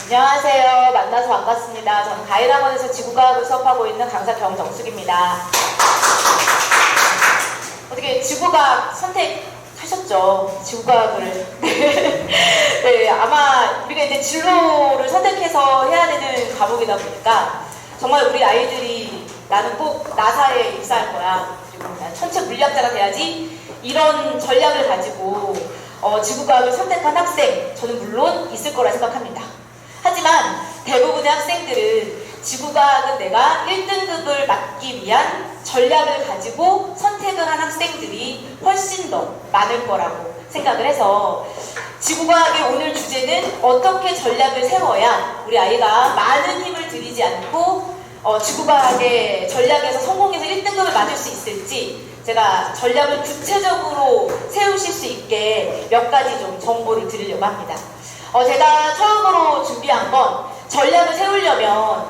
안녕하세요. 만나서 반갑습니다. 저는 가일학원에서 지구과학을 수업하고 있는 강사 경정숙입니다. 어떻게 지구과학 선택하셨죠? 지구과학을. 네, 아마 우리가 이제 진로를 선택해서 해야 되는 과목이다 보니까 정말 우리 아이들이 나는 꼭 나사에 입사할 거야. 그리고 난 천체 물리학자가 돼야지. 이런 전략을 가지고 지구과학을 선택한 학생, 저는 물론 있을 거라 생각합니다. 하지만 대부분의 학생들은 지구과학은 내가 1등급을 맞기 위한 전략을 가지고 선택을 한 학생들이 훨씬 더 많을 거라고 생각을 해서 지구과학의 오늘 주제는 어떻게 전략을 세워야 우리 아이가 많은 힘을 들이지 않고 지구과학의 전략에서 성공해서 1등급을 맞을 수 있을지 제가 전략을 구체적으로 세우실 수 있게 몇 가지 좀 정보를 드리려고 합니다. 제가 처음으로 준비한 건 전략을 세우려면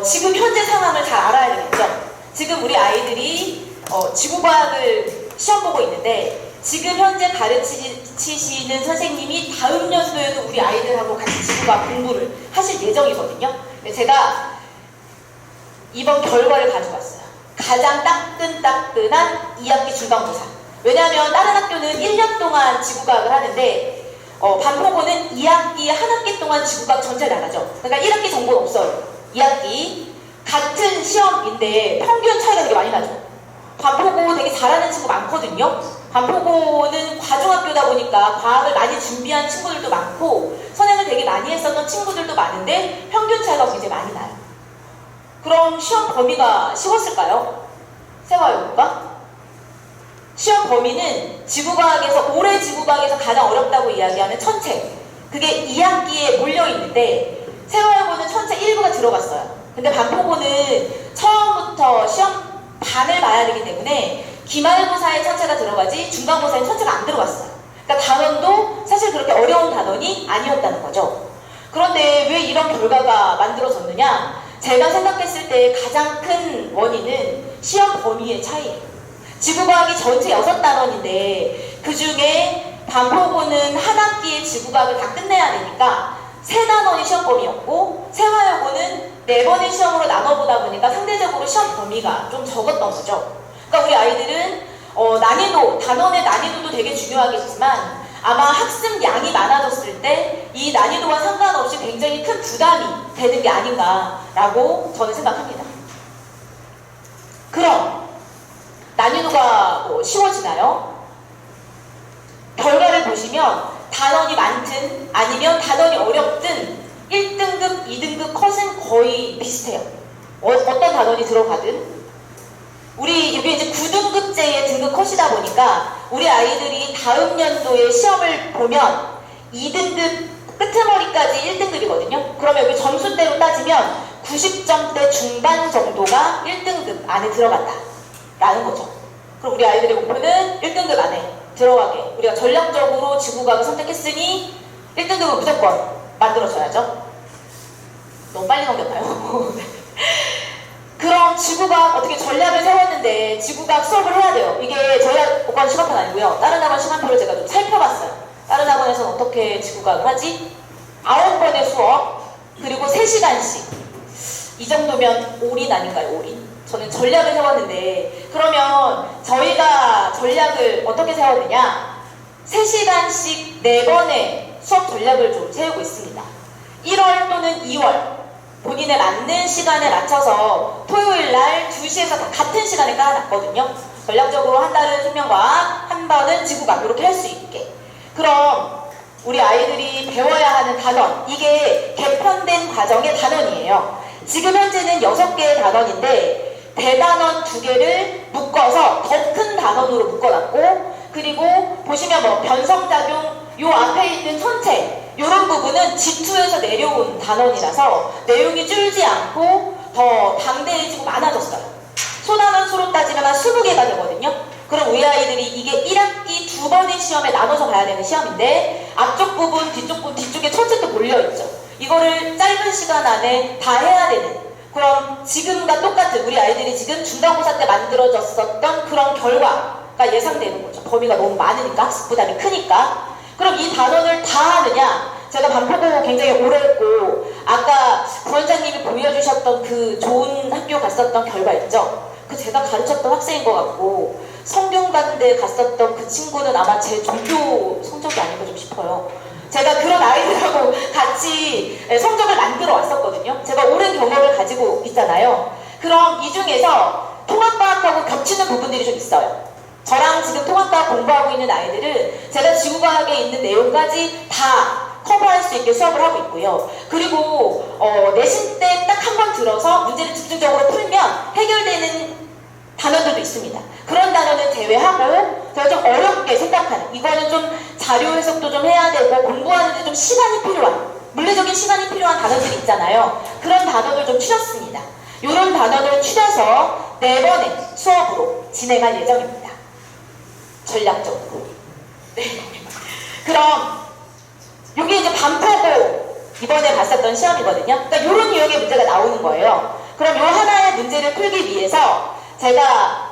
지금 현재 상황을 잘 알아야 되겠죠. 지금 우리 아이들이 지구과학을 시험 보고 있는데 지금 현재 가르치시는 선생님이 다음 연도에도 우리 아이들하고 같이 지구과학 공부를 하실 예정이거든요. 제가 이번 결과를 가져왔어요. 가장 따끈따끈한 2학기 중간고사. 왜냐하면 다른 학교는 1년 동안 지구과학을 하는데 반포고는 2학기 한 학기 동안 지구과학 전체를 나가죠. 그러니까 1학기 정보는 없어요. 2학기 같은 시험인데 평균 차이가 되게 많이 나죠. 반포고 되게 잘하는 친구 많거든요. 반포고는 과중학교다 보니까 과학을 많이 준비한 친구들도 많고 선행을 되게 많이 했었던 친구들도 많은데 평균 차이가 굉장히 많이 나요. 그럼 시험 범위가 쉬웠을까요? 세화여고가? 시험 범위는 지구과학에서 올해 지구과학에서 가장 어렵다고 이야기하는 천체, 그게 2학기에 몰려있는데 세화여고는 천체 일부가 들어갔어요. 근데 반포고는 처음부터 시험 반을 봐야 되기 때문에 기말고사에 천체가 들어가지 중간고사에 천체가 안 들어갔어요. 그러니까 단원도 사실 그렇게 어려운 단원이 아니었다는 거죠. 그런데 왜 이런 결과가 만들어졌느냐? 제가 생각했을 때 가장 큰 원인은 시험 범위의 차이예요. 지구과학이 전체 6단원인데 그 중에 반포고는 한 학기에 지구과학을 다 끝내야 되니까 3단원이 시험 범위였고 세화여고는 4번의 시험으로 나눠보다 보니까 상대적으로 시험 범위가 좀 적었던 거죠. 그러니까 우리 아이들은 난이도, 단원의 난이도도 되게 중요하겠지만 아마 학습 양이 많아졌을 때 이 난이도와 상관없이 굉장히 큰 부담이 되는 게 아닌가라고 저는 생각합니다. 그럼 난이도가 쉬워지나요? 결과를 보시면 단원이 많든 아니면 단원이 어렵든 1등급, 2등급 컷은 거의 비슷해요. 어떤 단원이 들어가든. 우리 이게 이제 9등급제의 등급 컷이다 보니까 우리 아이들이 다음 연도에 시험을 보면 2등급 끄트머리까지 1등급이거든요. 그러면 여기 점수대로 따지면 90점대 중반 정도가 1등급 안에 들어간다 라는 거죠. 그럼 우리 아이들의 목표는 1등급 안에 들어가게 우리가 전략적으로 지구과학을 선택했으니 1등급은 무조건 만들어줘야죠. 너무 빨리 넘겼나요? 그럼 지구과학 어떻게 전략을 세웠는데 지구과학 수업을 해야 돼요. 이게 저희 학원 시간표는 아니고요. 다른 학원 시간표를 제가 좀 살펴봤어요. 다른 학원에서는 어떻게 지구과학을 하지? 9번의 수업 그리고 3시간씩 이 정도면 올인 아닌가요? 올인? 저는 전략을 세웠는데 그러면 저희가 전략을 어떻게 세웠느냐? 3시간씩 4번의 수업 전략을 좀 세우고 있습니다. 1월 또는 2월 본인에 맞는 시간에 맞춰서 토요일날 2시에서 다 같은 시간에 깔아놨거든요. 전략적으로 한 달은 생명과학, 한 번은 지구과학 이렇게 할 수 있게. 그럼 우리 아이들이 배워야 하는 단원, 이게 개편된 과정의 단원이에요. 지금 현재는 6개의 단원인데 대단원 2개를 묶어서 더 큰 단원으로 묶어놨고 그리고 보시면 변성작용 요 앞에 있는 천체 이런 부분은 G2에서 내려온 단원이라서 내용이 줄지 않고 더 방대해지고 많아졌어요. 소단원 수로 따지면 한 20개가 되거든요. 그럼 우리 아이들이 이게 1학기 2번의 시험에 나눠서 봐야 되는 시험인데 앞쪽 부분, 뒤쪽 부분, 뒤쪽에 천체도 몰려있죠. 이거를 짧은 시간 안에 다 해야 되는 그럼 지금과 똑같은 우리 아이들이 지금 중간고사 때 만들어졌었던 그런 결과가 예상되는 거죠. 범위가 너무 많으니까 학습 부담이 크니까. 그럼 이 단원을 다 하느냐 제가 반포고 굉장히 오래 했고 아까 부원장님이 보여주셨던 그 좋은 학교 갔었던 결과 있죠? 그 제가 가르쳤던 학생인 것 같고 성균관대 갔었던 그 친구는 아마 제 종교 성적이 아닌가 좀 싶어요. 제가 그런 아이들하고 같이 성적을 만들어 왔었거든요. 제가 오랜 경험을 가지고 있잖아요. 그럼 이 중에서 통합과학하고 겹치는 부분들이 좀 있어요. 저랑 지금 통합과학 공부하고 있는 아이들은 제가 지구과학에 있는 내용까지 다 커버할 수 있게 수업을 하고 있고요. 그리고 내신 때 딱 한 번 들어서 문제를 집중적으로 풀면 해결되는 단어들도 있습니다. 그런 단어는 제외하고 제가 좀 어렵게 생각하는, 이거는 좀 자료 해석도 좀 해야 되고 공부하는데 좀 시간이 필요한, 물리적인 시간이 필요한 단어들이 있잖아요. 그런 단어들 좀 추렸습니다. 이런 단어를 추려서 4번의 수업으로 진행할 예정입니다. 전략적으로. 네. 그럼 이게 이제 반포고 이번에 봤었던 시험이거든요. 그러니까 이런 유형의 문제가 나오는 거예요. 그럼 이 하나의 문제를 풀기 위해서 제가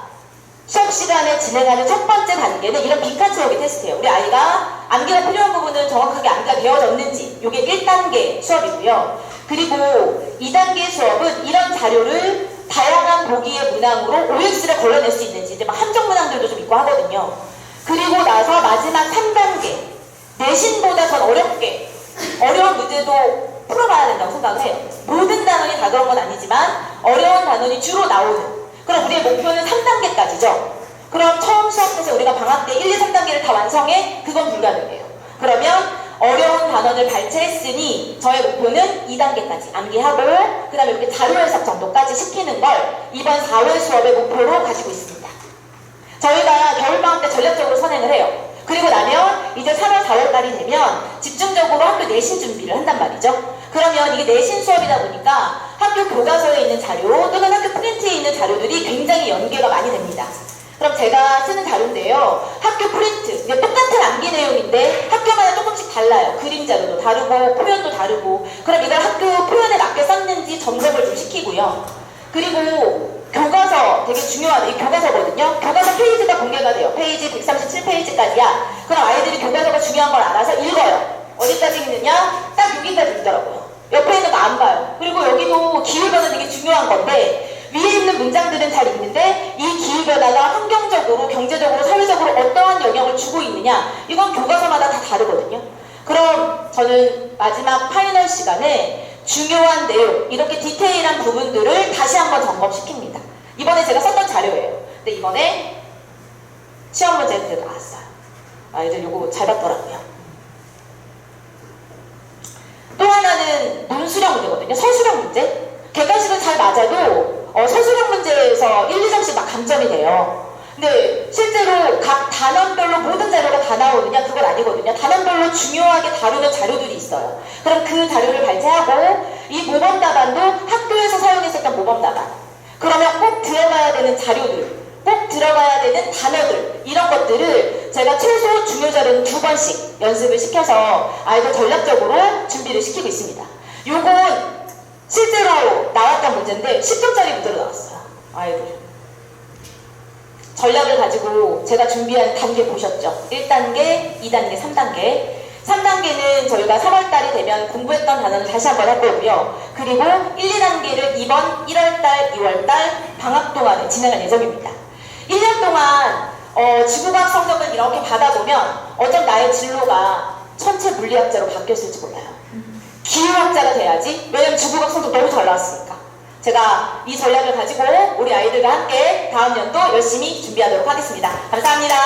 수업 시간에 진행하는 첫 번째 단계는 이런 빈칸 채우기 테스트예요. 우리 아이가 암기가 필요한 부분은 정확하게 암기가 되어졌는지, 이게 1단계 수업이고요. 그리고 2단계 수업은 이런 자료를 다양한 보기의 문항으로 OX를 걸러낼 수 있는지, 이제 막 함정 문항들도 좀 있고 하거든요. 그리고 나서 마지막 3단계, 내신보다 더 어렵게, 어려운 문제도 풀어봐야 된다고 생각을 해요. 모든 단원이 다 그런 건 아니지만 어려운 단원이 주로 나오는, 그럼 우리의 목표는 3단계까지죠. 그럼 처음 수업해서 우리가 방학 때 1, 2, 3단계를 다 완성해? 그건 불가능해요. 그러면 어려운 단원을 발췌했으니 저의 목표는 2단계까지 암기하고 그 다음에 이렇게 자료 해석 정도까지 시키는 걸 이번 4월 수업의 목표로 가지고 있습니다. 저희가 겨울방학 때 전략적으로 선행을 해요. 그리고 나면 이제 3월, 4월달이 되면 집중적으로 학교 내신 준비를 한단 말이죠. 그러면 이게 내신 수업이다 보니까 학교 교과서에 있는 자료 또는 학교 프린트에 있는 자료들이 굉장히 연계가 많이 됩니다. 그럼 제가 쓰는 자료인데요. 학교 프린트, 이게 똑같은 암기 내용인데 학교마다 조금씩 달라요. 그림 자료도 다르고 표현도 다르고. 그럼 이걸 학교 표현에 맞게 썼는지 점검을 좀 시키고요. 그리고 교과서 되게 중요한, 이 교과서거든요. 교과서 페이지가 공개가 돼요. 페이지 137페이지까지야. 그럼 아이들이 교과서가 중요한 걸 알아서 읽어요. 어디까지 읽느냐? 딱 여기까지 읽더라고요. 옆에 있는 거 안 봐요. 그리고 여기도 기후변화 되게 중요한 건데 위에 있는 문장들은 잘 읽는데 이 기후변화가 환경적으로, 경제적으로, 사회적으로 어떠한 영향을 주고 있느냐, 이건 교과서마다 다 다르거든요. 그럼 저는 마지막 파이널 시간에 중요한 내용, 이렇게 디테일한 부분들을 다시 한번 점검시킵니다. 이번에 제가 썼던 자료예요. 근데 이번에 시험 문제가 나왔어요. 아이들 요거 잘 봤더라고요. 또 하나는 논수령 문제거든요. 서술형 문제. 객관식은 잘 맞아도 서술형 문제에서 1, 2점씩 막 감점이 돼요. 근데 실제로 각 단원별로 모든 자료가 다 나오느냐? 그건 아니거든요. 단원별로 중요하게 다루는 자료들이 있어요. 그럼 그 자료를 발췌하고 이 모범 답안도 학교에서 사용했었던 모범 답안, 그러면 꼭 들어가야 되는 자료들, 꼭 들어가야 되는 단어들, 이런 것들을 제가 최소 중요 자료는 2번씩 연습을 시켜서 아이들 전략적으로 준비를 시키고 있습니다. 요건 실제로 나왔던 문제인데 10점짜리 문제로 나왔어요. 아이들 전략을 가지고 제가 준비한 단계 보셨죠? 1단계, 2단계, 3단계. 3단계는 저희가 3월달이 되면 공부했던 단어를 다시 한번 할 거고요. 그리고 1, 2단계를 이번 1월달, 2월달 방학 동안에 진행할 예정입니다. 1년 동안 지구과학 성적을 이렇게 받아보면 어쩜 나의 진로가 천체 물리학자로 바뀌었을지 몰라요. 기후학자가 돼야지. 왜냐면 지구과학 성적 너무 잘 나왔으니까. 제가 이 전략을 가지고 우리 아이들과 함께 다음 연도 열심히 준비하도록 하겠습니다. 감사합니다.